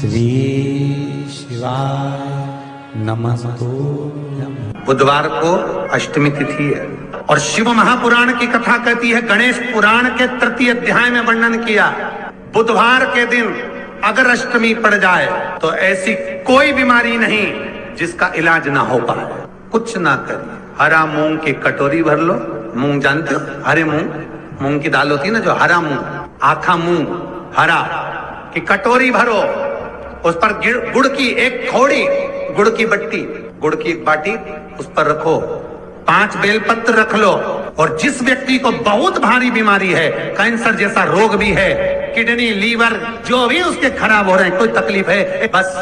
श्री शिवाय नमस्तुभ्यं। बुधवार को अष्टमी तिथि है और शिव महापुराण की कथा कहती है, गणेश पुराण के तृतीय अध्याय में वर्णन किया, बुधवार के दिन अगर अष्टमी पड़ जाए तो ऐसी कोई बीमारी नहीं जिसका इलाज ना हो पाए। कुछ ना करिए, हरा मूंग की कटोरी भर लो। मूंग जानते हो, हरे मूंग की दाल होती है ना, जो हरा मूंग, आखा मूंग हरा की कटोरी भरो, उस पर गुड़ की एक थोड़ी, गुड़ की बट्टी, गुड़ की एक बाटी उस पर रखो, 5 बेलपत्र रख लो। और जिस व्यक्ति को बहुत भारी बीमारी है, कैंसर जैसा रोग भी है, किडनी लीवर जो भी उसके खराब हो रहे हैं, कोई तकलीफ है, बस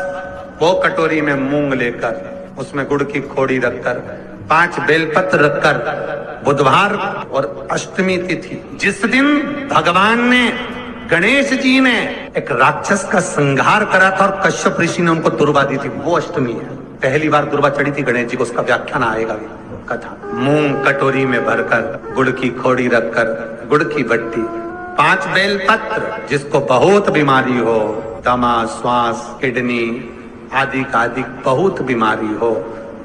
वो कटोरी में मूंग लेकर उसमें गुड़ की खोड़ी रखकर 5 बेलपत्र रखकर, बुधवार और अष्टमी तिथि जिस दिन भगवान ने, गणेश जी ने एक राक्षस का संहार करा था और कश्यप ऋषि ने उनको दुर्वा दी थी, वो अष्टमी है। पहली बार दुर्वा चढ़ी थी गणेश जी को, उसका व्याख्यान आएगा भी कथा। मूंग कटोरी में भरकर, गुड़ की खोड़ी रखकर, गुड़ की बट्टी, 5 बेलपत्र, जिसको बहुत बीमारी हो, दमा, श्वास, किडनी आदि का आदि बहुत बीमारी हो,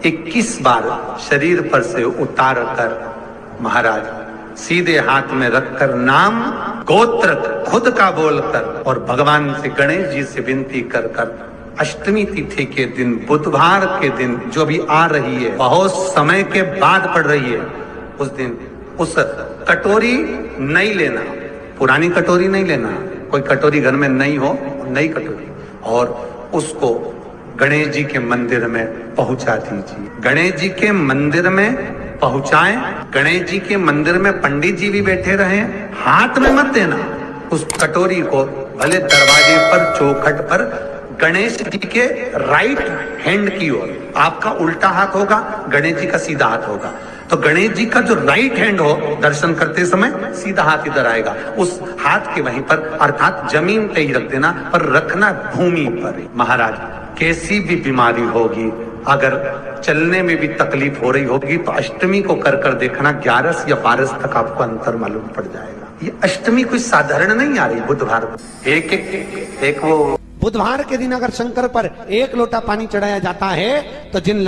21 बार शरीर पर से उतार कर महाराज सीधे हाथ में रखकर नाम गोत्र खुद का बोलकर और भगवान से, गणेश जी से विनती कर कर अष्टमी तिथि के दिन, बुधवार के दिन जो भी आ रही है, बहुत समय के बाद पड़ रही है, उस दिन उस कटोरी नहीं लेना, पुरानी कटोरी नहीं लेना, कोई कटोरी घर में नहीं हो, नई कटोरी, और उसको गणेश जी के मंदिर में पहुंचा दीजिए। गणेश जी के मंदिर में पहुंचाएं, गणेश जी के मंदिर में पंडित जी भी बैठे रहे, हाथ में मत देना उस कटोरी को, भले दरवाजे पर, चौखट पर, गणेश जी के राइट हैंड की ओर, आपका उल्टा हाथ होगा, गणेश जी का सीधा हाथ होगा, तो गणेश जी का जो राइट हैंड हो, दर्शन करते समय सीधा हाथ इधर आएगा, उस हाथ के वहीं पर, अर्थात जमीन पे ही रख देना, पर रखना भूमि पर। महाराज कैसी भी बीमारी होगी, अगर चलने में भी तकलीफ हो रही होगी, तो अष्टमी को कर कर देखना, 11 या 12 तक आपको अंतर मालूम पड़ जाएगा। ये अष्टमी कोई साधारण नहीं आ रही, बुधवार एक वो बुधवार के दिन अगर शंकर पर 1 लोटा पानी चढ़ाया जाता है, तो जिन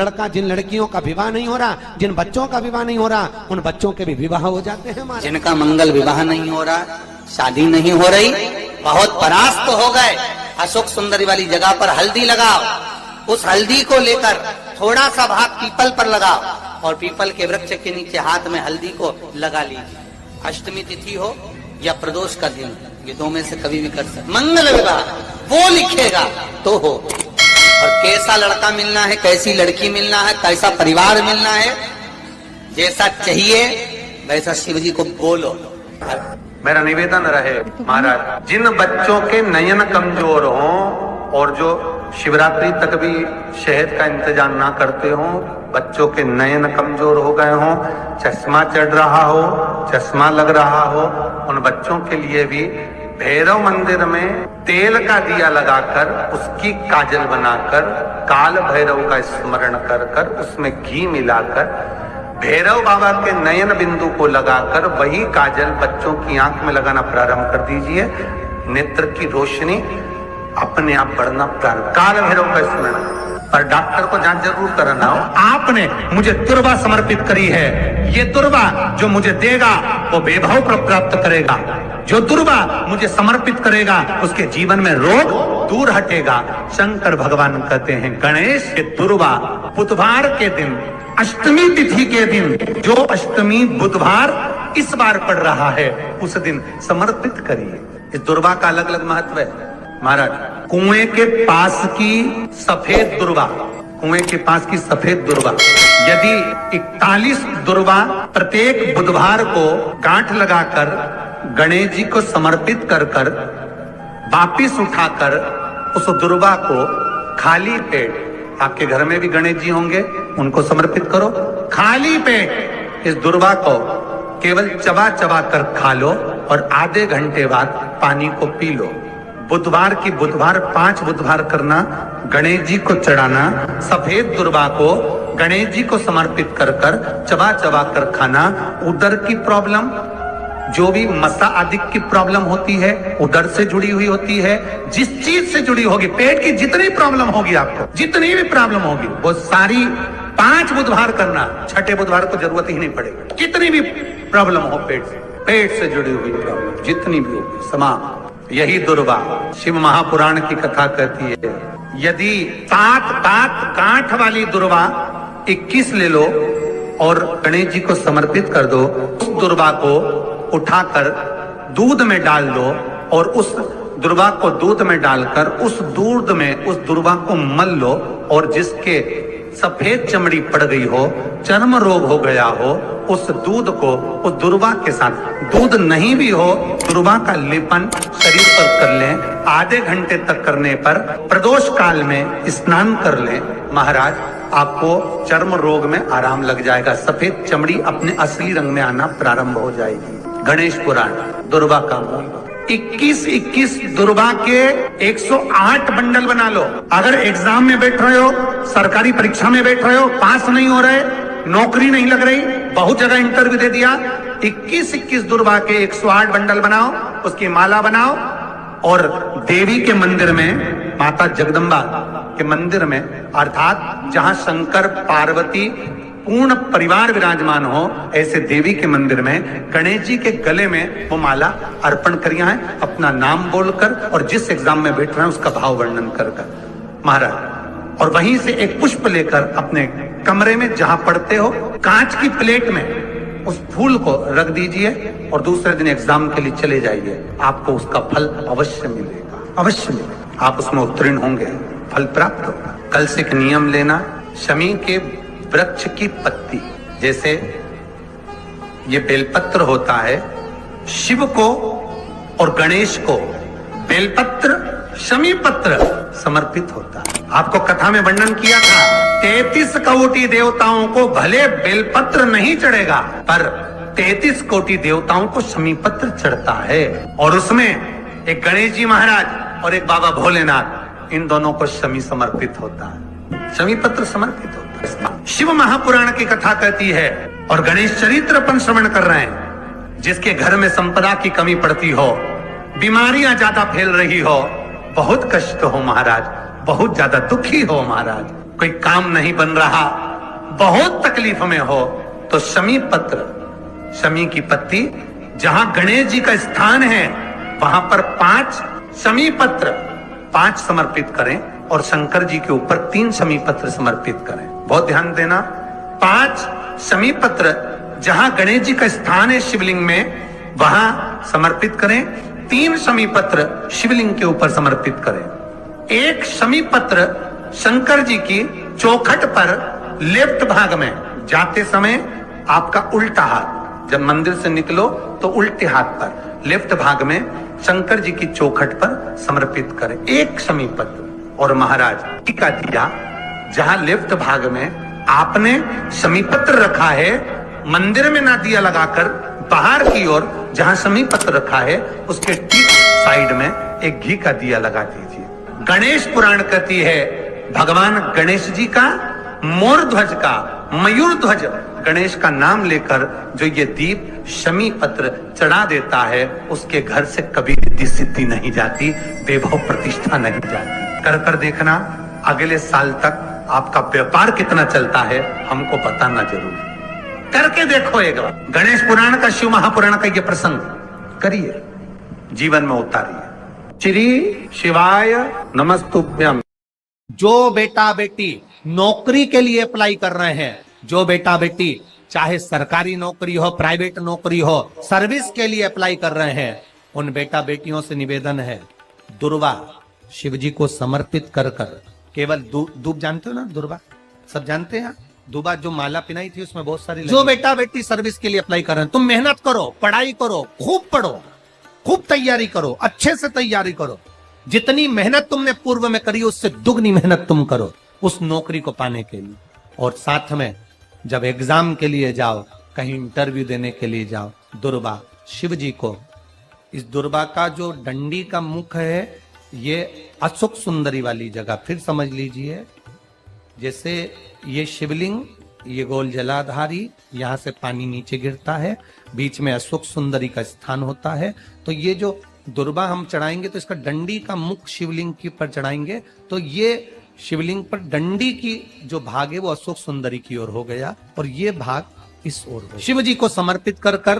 लड़कियों का विवाह नहीं हो रहा, जिन बच्चों का विवाह नहीं हो रहा, उन बच्चों के भी विवाह हो जाते हैं। जिनका मंगल विवाह नहीं हो रहा, शादी नहीं हो रही, बहुत परास्त हो गए, अशोक सुंदरी वाली जगह पर हल्दी लगाओ, उस हल्दी को लेकर थोड़ा सा भाग पीपल पर लगाओ और पीपल के वृक्ष के नीचे हाथ में हल्दी को लगा लीजिए। अष्टमी तिथि हो या प्रदोष का दिन, ये 2 में से कभी भी कर सकते। मंगल विवाह वो लिखेगा तो हो। और कैसा लड़का मिलना है, कैसी लड़की मिलना है, कैसा परिवार मिलना है, जैसा चाहिए वैसा शिव जी को बोलो। मेरा निवेदन रहे महाराज, जिन बच्चों के नयन कमजोर हों और जो शिवरात्रि तक भी शहद का इंतजाम ना करते हों, बच्चों के नयन कमजोर हो गए हों, चश्मा चढ़ रहा हो, चश्मा लग रहा हो, उन बच्चों के लिए भी भैरव मंदिर में तेल का दिया लगाकर, उसकी काजल बनाकर, काल भैरव का स्मरण कर कर, उसमें घी मिलाकर भैरव बाबा के नयन बिंदु को लगाकर वही काजल बच्चों की आंख में लगाना प्रारंभ कर दीजिए। नेत्र की रोशनी अपने आप बढ़ना प्रारंभ, काल भैरव का स्मरण। पर डॉक्टर को जांच जरूर कराना हो। आपने मुझे दुर्वा समर्पित करी है, ये दुर्वा जो मुझे देगा वो वैभव प्राप्त करेगा, जो दुर्वा मुझे समर्पित करेगा उसके जीवन में रोग दूर हटेगा। शंकर भगवान कहते हैं, गणेश के दुर्वा बुधवार के दिन, अष्टमी तिथि के दिन, जो अष्टमी बुधवार इस बार पड़ रहा है, उस दिन समर्पित करिए। इस दुर्वा का अलग अलग महत्व है महाराज। कुएं के पास की सफेद दुर्वा, कुएं के पास की सफेद दुर्वा, यदि 41 दुर्वा प्रत्येक बुधवार को गांठ लगाकर गणेश जी को समर्पित कर कर वापिस उठाकर उस दुर्वा को खाली पेट, आपके घर में भी गणेश जी होंगे, उनको समर्पित करो, खाली पेट इस दुर्वा को केवल चबा चबा कर खा लो और आधे घंटे बाद पानी को पी लो। बुधवार की बुधवार 5 बुधवार करना, गणेश जी को चढ़ाना, सफेद दुर्वा को गणेश जी को समर्पित कर कर चबा चबा कर खाना। उदर की प्रॉब्लम, जो भी मसा आदि की प्रॉब्लम होती है, उदर से जुड़ी हुई होती है, जिस चीज से जुड़ी होगी, पेट की जितनी प्रॉब्लम होगी, आपको जितनी भी प्रॉब्लम होगी, वो सारी 5 बुधवार करना, छठे बुधवार को जरूरत ही नहीं पड़ेगी। कितनी भी प्रॉब्लम हो पेट से जुड़ी हुई प्रॉब्लम जितनी भी होगी समाप्त। यही दुर्वा शिव महापुराण की कथा कहती है। यदि 7 गांठ वाली दुर्वा 21 ले लो और गणेश जी को समर्पित कर दो, उस दुर्वा को उठाकर दूध में डाल दो और उस दुर्वा को दूध में डालकर उस दूध में उस दुर्वा को मल लो, और जिसके सफेद चमड़ी पड़ गई हो, चर्म रोग हो गया हो, उस दूध को उस दुर्वा के साथ, दूध नहीं भी हो, दुर्वा का लेपन शरीर पर कर लें। आधे घंटे तक करने पर प्रदोष काल में स्नान कर लें, महाराज आपको चर्म रोग में आराम लग जाएगा। सफेद चमड़ी अपने असली रंग में आना प्रारंभ हो जाएगी। गणेश पुराण दुर्वा का मूल 21 दुर्वा के 108 बंडल बना लो। अगर एग्जाम में बैठ रहे हो, सरकारी परीक्षा में बैठ रहे हो, पास नहीं हो रहे, नौकरी नहीं लग रही, बहुत जगह इंटरव्यू दे दिया, 21 दुर्वा के 108 बंडल बनाओ, उसकी माला बनाओ और देवी के मंदिर में, माता जगदम्बा के मंदिर में, अर्थात जहां शंकर पार्वती पूर्ण परिवार विराजमान हो, ऐसे देवी के मंदिर में गणेश जी के गले में वो माला अर्पण करिया है, अपना नाम बोलकर और जिस एग्जाम में बैठ रहे हैं उसका भाव वर्णन कर महाराज, और वहीं से एक पुष्प लेकर अपने कमरे में जहां पढ़ते हो, कांच की प्लेट में उस फूल को रख दीजिए और दूसरे दिन एग्जाम के लिए चले जाइए। आपको उसका फल अवश्य मिलेगा, अवश्य मिलेगा। आप उसमें उत्तीर्ण होंगे, फल प्राप्त होगा। कल से एक नियम लेना, शमी के वृक्ष की पत्ती, जैसे ये बेलपत्र होता है, शिव को और गणेश को बेलपत्र, शमी पत्र समर्पित होता है। आपको कथा में वर्णन किया था, 33 कोटि देवताओं को भले बेलपत्र नहीं चढ़ेगा, पर 33 कोटि देवताओं को शमी पत्र चढ़ता है। और उसमें एक गणेश जी महाराज और एक बाबा भोलेनाथ, इन दोनों को शमी समर्पित होता है, शमी पत्र समर्पित होता है। शिव महापुराण की कथा कहती है और गणेश चरित्र अपन श्रवण कर रहे हैं। जिसके घर में संपदा की कमी पड़ती हो, बीमारियां ज्यादा फैल रही हो, बहुत कष्ट हो महाराज, बहुत ज्यादा दुखी हो महाराज, कोई काम नहीं बन रहा, बहुत तकलीफ में हो, तो शमी पत्र, शमी की पत्ती, जहां गणेश जी का स्थान है वहां पर 5 शमी पत्र 5 समर्पित करें और शंकर जी के ऊपर 3 शमी पत्र समर्पित करें। बहुत ध्यान देना, 5 शमी पत्र जहां गणेश जी का स्थान है शिवलिंग में, वहां समर्पित करें। 3 शमी पत्र शिवलिंग के ऊपर समर्पित करें। 1 शमी पत्र शंकर जी की चौखट पर लेफ्ट भाग में, जाते समय आपका उल्टा हाथ, जब मंदिर से निकलो तो उल्टे हाथ पर लेफ्ट भाग में शंकर जी की चौखट पर समर्पित करें 1 शमी पत्र। और महाराज टीका दिया, जहां लेफ्ट भाग में आपने शमी पत्र रखा है, मंदिर में ना दिया लगाकर बाहर की ओर जहां शमी पत्र रखा है उसके ठीक साइड में एक घी का दिया लगा दीजिए। गणेश पुराण कहती है भगवान गणेश जी का, मोर ध्वज का, मयूर ध्वज गणेश का नाम लेकर जो ये दीप शमी पत्र चढ़ा देता है, उसके घर से कभी रिद्धि सिद्धि नहीं जाती, वैभव प्रतिष्ठा नहीं जाती। कर कर देखना, अगले साल तक आपका व्यापार कितना चलता है हमको बताना जरूर, करके देखो एक बार। गणेश पुराण का, शिव महापुराण का ये प्रसंग करिए, जीवन में उतारिए। श्री शिवाय नमस्तुभ्यम। जो बेटा बेटी नौकरी के लिए अप्लाई कर रहे हैं, जो बेटा बेटी चाहे सरकारी नौकरी हो, प्राइवेट नौकरी हो, सर्विस के लिए अप्लाई कर रहे हैं, उन बेटा बेटियों से निवेदन है, दुर्वा शिव जी को समर्पित कर कर, केवल दूब जानते हो ना, दुर्वा सब जानते हैं, दुबा जो माला पिनाई थी उसमें बहुत सारी, जो बेटा बेटी सर्विस के लिए अप्लाई कर रहे हैं, तुम मेहनत करो, पढ़ाई करो, खूब पढ़ो, खूब तैयारी करो, अच्छे से तैयारी करो, जितनी मेहनत तुमने पूर्व में करी उससे दुगनी मेहनत तुम करो उस नौकरी को पाने के लिए। और साथ में जब एग्जाम के लिए जाओ, कहीं इंटरव्यू देने के लिए जाओ, दुर्वा शिव जी को, इस दुर्वा का जो डंडी का मुख है ये अशोक सुंदरी वाली जगह, फिर समझ लीजिए, जैसे ये शिवलिंग ये गोल जलाधारी, यहाँ से पानी नीचे गिरता है, बीच में अशोक सुंदरी का स्थान होता है। तो ये जो दुर्बा हम चढ़ाएंगे तो इसका डंडी का मुख शिवलिंग की पर चढ़ाएंगे तो ये शिवलिंग पर डंडी की जो भाग है वो अशोक सुंदरी की ओर हो गया और ये भाग इस ओर हो। शिव जी को समर्पित कर कर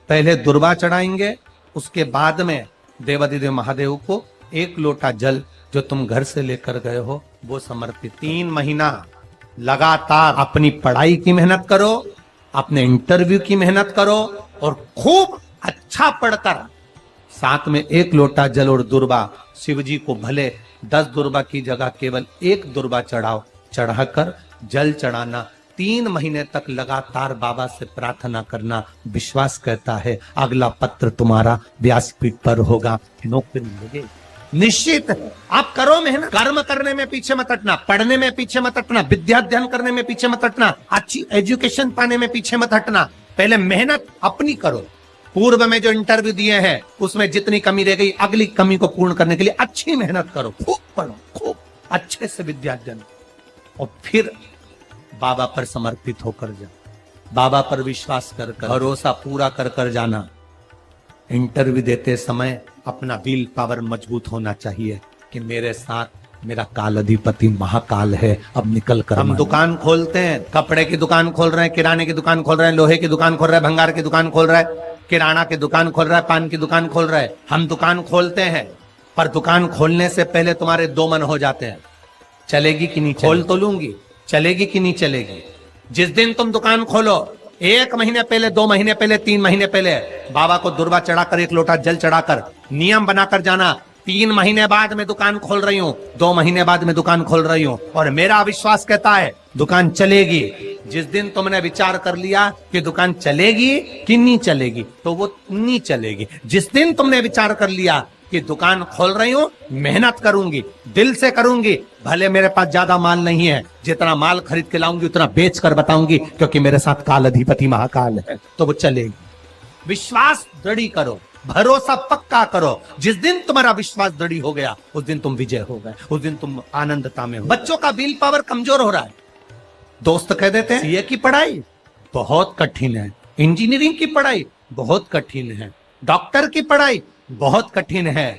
पहले दुर्बा चढ़ाएंगे, उसके बाद में देवाधिदेव महादेव को 1 लोटा जल जो तुम घर से लेकर गए हो वो समर्पित। 3 महीना लगातार अपनी पढ़ाई की मेहनत करो, अपने इंटरव्यू की मेहनत करो और खूब अच्छा पढ़कर साथ में 1 लोटा जल और दुर्बा शिव जी को भले 10 दुर्बा की जगह केवल 1 दुर्बा चढ़ाओ, चढ़ाकर जल चढ़ाना। 3 महीने तक लगातार बाबा से प्रार्थना करना। विश्वास कहता है अगला पत्र तुम्हारा व्यासपीठ पर होगा, नौकरी मिलेगी निश्चित है। आप करो मेहनत, कर्म करने में पीछे मत हटना, पढ़ने में पीछे मत हटना, विद्या अध्ययन करने में पीछे मत हटना, अच्छी एजुकेशन पाने में पीछे मत हटना। पहले मेहनत अपनी करो। पूर्व में जो इंटरव्यू दिए हैं उसमें जितनी कमी रह गई अगली कमी को पूर्ण करने के लिए अच्छी मेहनत करो, खूब पढ़ो, खूब अच्छे से विद्या अध्ययन और फिर बाबा पर समर्पित होकर जाओ। बाबा पर विश्वास कर भरोसा पूरा कर कर जाना। इंटरव्यू देते समय अपना विल पावर मजबूत होना चाहिए कि मेरे साथ मेरा काल अधिपति महाकाल है, अब निकल कर। हम दुकान खोलते हैं, कपड़े की दुकान खोल रहे हैं, किराने की दुकान खोल रहे हैं, लोहे की दुकान खोल रहे हैं, भंगार की दुकान खोल रहे हैं, किराना की दुकान खोल रहा है, पान की दुकान खोल रहा है। हम दुकान खोलते हैं पर दुकान खोलने से पहले तुम्हारे 2 मन हो जाते हैं, चलेगी कि नहीं, खोल तो लूंगी, चलेगी कि नहीं चलेगी। जिस दिन तुम दुकान खोलो 1 महीने पहले, 2 महीने पहले, 3 महीने पहले बाबा को दुर्बा चढ़ाकर 1 लोटा जल चढ़ाकर नियम बनाकर जाना। 3 महीने बाद मैं दुकान खोल रही हूँ, 2 महीने बाद मैं दुकान खोल रही हूँ और मेरा विश्वास कहता है दुकान चलेगी। जिस दिन तुमने विचार कर लिया कि दुकान चलेगी कि नहीं चलेगी तो वो नहीं चलेगी। जिस दिन तुमने विचार कर लिया कि दुकान खोल रही हूँ, मेहनत करूंगी, दिल से करूंगी, भले मेरे पास ज्यादा माल नहीं है, जितना माल खरीद के लाऊंगी उतना बेच कर बताऊंगी क्योंकि मेरे साथ काल अधिपति महाकाल है, तो वो चलेगी। विश्वास दृढ़ करो, भरोसा पक्का करो। जिस दिन तुम्हारा विश्वास दृढ़ हो गया उस दिन तुम विजय हो गए, उस दिन तुम आनंदता में हो। बच्चों का विल पावर कमजोर हो रहा है, दोस्त कह देते हैं सीए की पढ़ाई बहुत कठिन है, इंजीनियरिंग की पढ़ाई बहुत कठिन है, डॉक्टर की पढ़ाई बहुत कठिन है।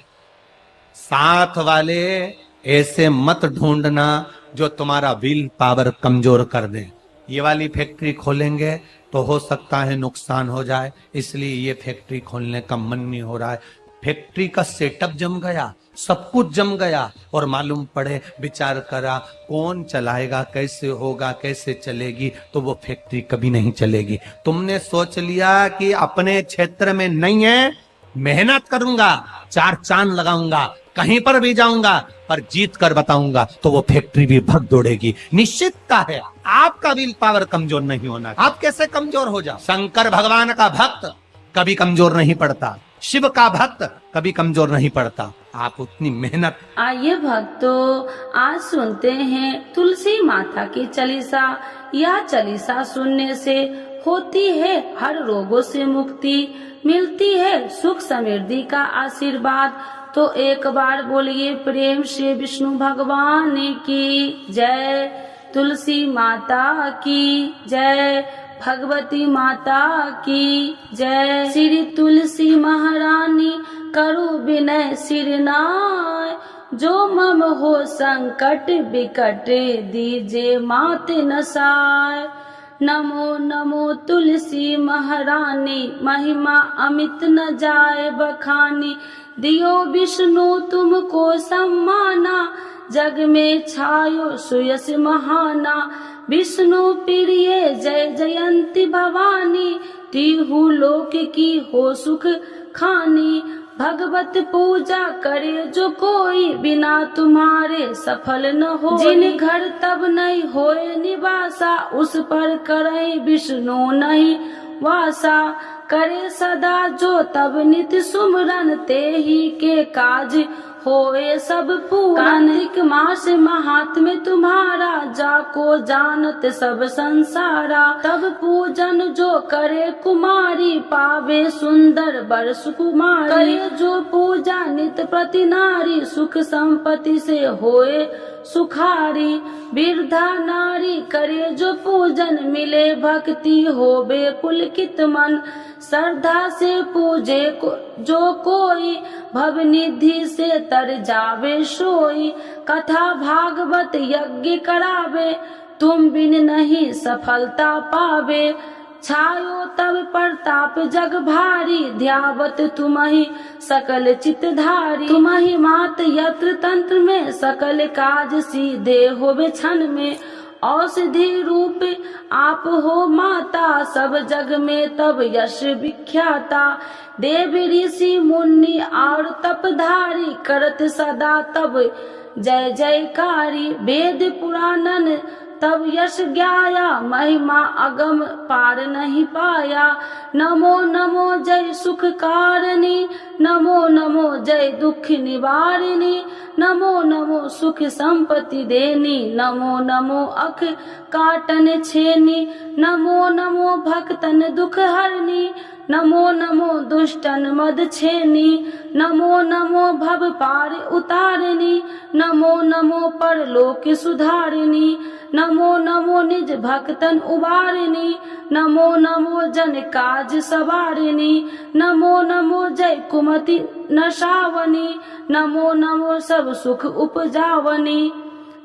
साथ वाले ऐसे मत ढूंढना जो तुम्हारा विल पावर कमजोर कर दे। ये वाली फैक्ट्री खोलेंगे तो हो सकता है नुकसान हो जाए, इसलिए ये फैक्ट्री खोलने का मन नहीं हो रहा है। फैक्ट्री का सेटअप जम गया, सब कुछ जम गया और मालूम पड़े, विचार करा कौन चलाएगा, कैसे होगा, कैसे चलेगी, तो वो फैक्ट्री कभी नहीं चलेगी। तुमने सोच लिया कि अपने क्षेत्र में नहीं है, मेहनत करूंगा, 4 चांद लगाऊंगा, कहीं पर भी जाऊंगा पर जीत कर बताऊंगा, तो वो फैक्ट्री भी भग दौड़ेगी। निश्चितता है आपका विल पावर कमजोर नहीं होना। आप कैसे कमजोर हो जाओ? शंकर भगवान का भक्त कभी कमजोर नहीं पड़ता, शिव का भक्त कभी कमजोर नहीं पड़ता। आप उतनी मेहनत। आइए भक्तों, आज सुनते हैं तुलसी माता की चालीसा। यह चालीसा सुनने से होती है हर रोगों से मुक्ति, मिलती है सुख समृद्धि का आशीर्वाद। तो एक बार बोलिए प्रेम से विष्णु भगवान की जय, तुलसी माता की जय, भगवती माता की जय। श्री तुलसी महारानी करु विनय सिरनाय, जो मम हो संकट विकट दीजे मात नसाय। नमो नमो तुलसी महारानी, महिमा अमित न जाए बखानी। दियो विष्णु तुमको सम्माना, जग में छायो सुयस महाना। विष्णु प्रिय जय जयंती भवानी, तिहु लोक की हो सुख खानी। भगवत पूजा करे जो कोई, बिना तुम्हारे सफल न हो। जिन घर तब नहीं होए निवासा, उस पर करे विष्णु नहीं वासा। करे सदा जो तब नित सुमरन, ते ही के काज होए सब पूरन। कार्तिक मास महात्म्य तुम्हारा, जाको जानत सब संसारा। तब पूजन जो करे कुमारी, पावे सुंदर वर सुकुमारी। करे जो पूजा नित प्रति नारी, सुख संपत्ति से होए सुखारी। वृद्धा नारी करे जो पूजन, मिले भक्ति होबे पुलकित मन। श्रद्धा से पूजे जो कोई, भव निधि से तर जावे सोई। कथा भागवत यज्ञ करावे, तुम बिन नहीं सफलता पावे। छायो तब प्रताप जग भारी, ध्यावत तुम्हि सकल चितधारी। तुम्हि मात यत्र तंत्र में, सकल काज सीधे होवे क्षण में। औषधि रूप आप हो माता, सब जग में तब यश विख्याता। देव ऋषि मुनि और तपधारी, करत सदा तब जय जयकारी। वेद पुराणन तब यश ज्ञाया, महिमा अगम पार नहीं पाया। नमो नमो जय सुख कारिणी, नमो नमो जय दुख निवारिणी। नमो नमो सुख संपत्ति देनी, नमो नमो अख काटन छेनी। नमो नमो भक्तन दुख हरनी, नमो नमो दुष्टन मद छेनी। नमो नमो भव पार उतारिणी, नमो नमो परलोक सुधारिणी। नमो नमो निज भक्तन उबारिणी, नमो नमो जन काज सवारिणी। नमो नमो जय कुमति नशावनी, नमो नमो सब सुख उपजावनी।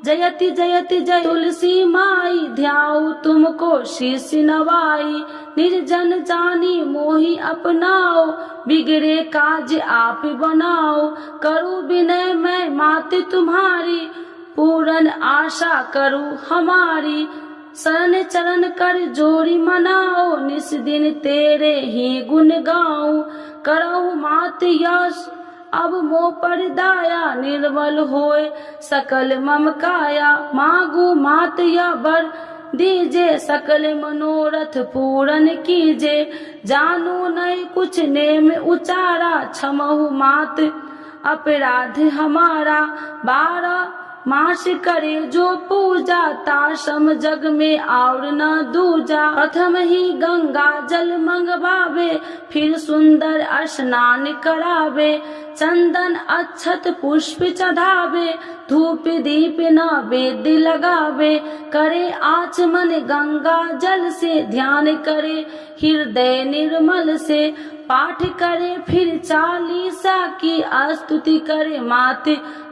जयति जयति जय तुलसी माई, ध्याऊ तुमको शीश नवाई। निर्जन जानी मोहि अपनाओ, बिगड़े काज आप बनाओ। करूँ विनय मैं मात तुम्हारी, पूर्ण आशा करूँ हमारी। शरण चरण कर जोड़ी मनाओ, निस दिन तेरे ही गुण गाऊं। करहु मात यश अब मोह पर दाया, निर्मल होए सकल मम काया। मांगू मात या वर दीजे, सकल मनोरथ पूर्ण कीजे। जानू नहीं कुछ नेम उचारा, क्षमहु मात अपराध हमारा। 12 मास करे जो पूजा, ताशम जग में और न दूजा। प्रथम ही गंगा जल मंगवावे, फिर सुंदर स्नान करावे। चंदन अक्षत पुष्प चढ़ावे, धूप दीप नैवेद्य लगावे। करे आचमन गंगा जल से, ध्यान करे हृदय निर्मल से। पाठ करे फिर 40 की, स्तुति करे मात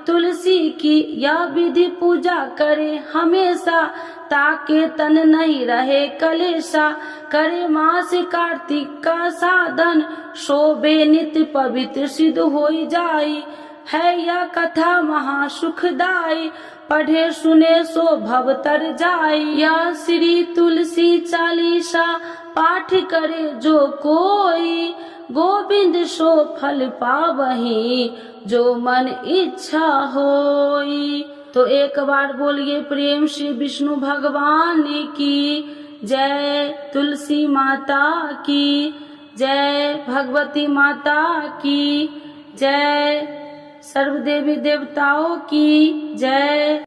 तुलसी की। यह विधि पूजा करे हमेशा, ताके तन नहीं रहे कलेशा। करे मास कार्तिक का साधन, शोभे नित्य पवित्र सिद्ध होई जाई। है यह कथा महा सुखदाई, पढ़े सुने सो भव तर जाई। यह श्री तुलसी चालीसा, पाठ करे जो कोई। गोविंद सो फल पावही, जो मन इच्छा होई। तो एक बार बोलिए प्रेम श्री विष्णु भगवान की जय। तुलसी माता की जय, भगवती माता की जय, सर्वदेवी देवताओं की जय।